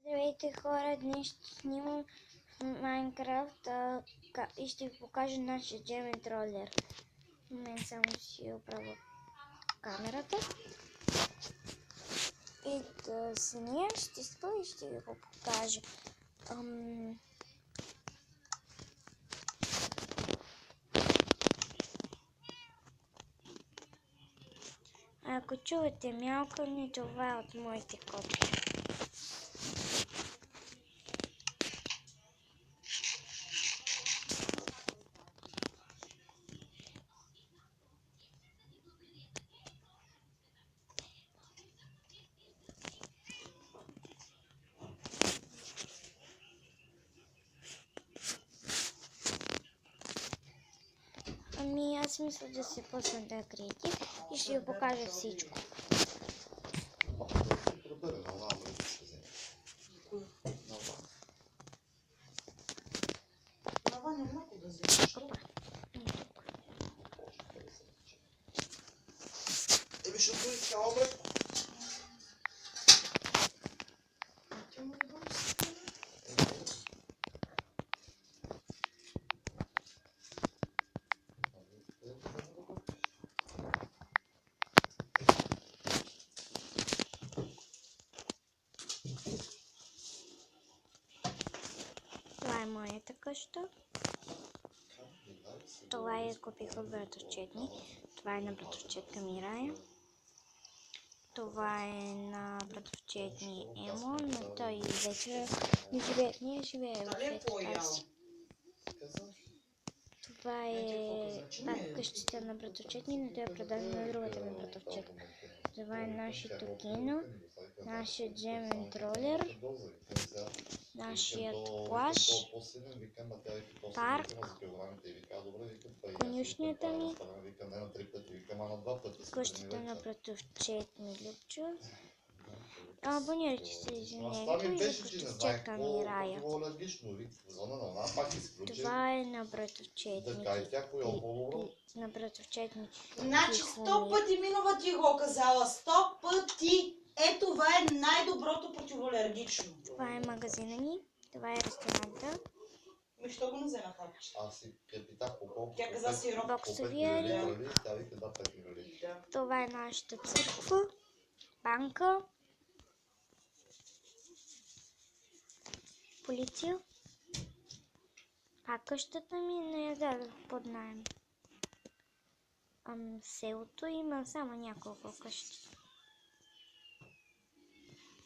Здравейте хора, днес ще снимам в Майнкрафт и ще ви покажа нашия джемен тролер. В момента само си оправя камерата. И да снимам, ще спа и ще ви го покажа. Ако чувате мялкане, това е от моите котки. Аз мисля да се пусна да е креатив и ще ви покажа всичко. Това е моята къща. Това е купих от братовчет ми. Това е на братовчетка ми Рая. Това е на братовчет ми Емо, но той вече не живее в клетката си. Това е пак къщата на братовчет ми, но той е продаден на другата ми братовчетка. Това е нашето кино, нашият джемен тролер, нашият плаж, парк, конюшнята ми, къщата на братовчет ми Любчо. Абонирайте се за него и за братовчетка ми Рая. Това е на братовчет ми. На братовчет ми. Значи 100 пъти минува ти го казала, 100 пъти. Ето това е най-доброто противоалергично. Това е магазина ни, това е ресторанта. Що го не взе на хапче? Аз си питах по колко. Тя каза сироп. Боксовия ред. Това е нашата църква, банка, полиция. А къщата ми не я дадох под наем. Селото има само няколко къщи.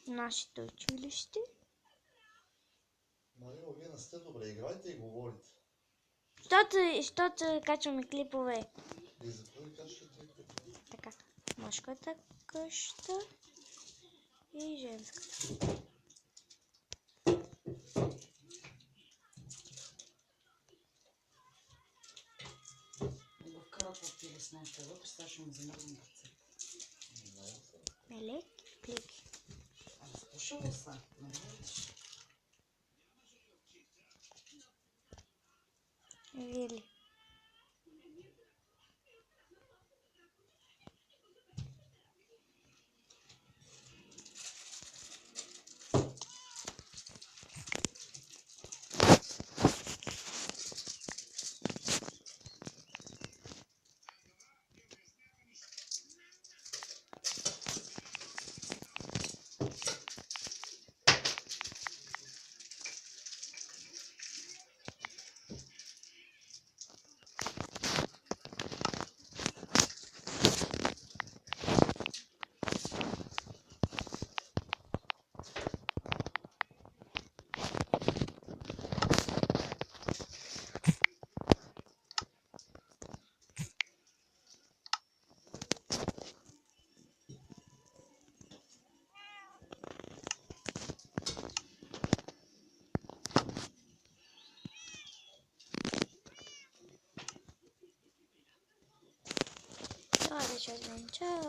Нашето училище. Марио, вие не сте добре, играйте и говорите. Щото качваме клипове. И за кой качвате клипове? Така, мъжката къща и женската. Го вкарат в пили с нещо вътре, сега ще му замързам ръцете. Мелек, клики. Слушала са, нали? Вили. Това беше от мен. Чао!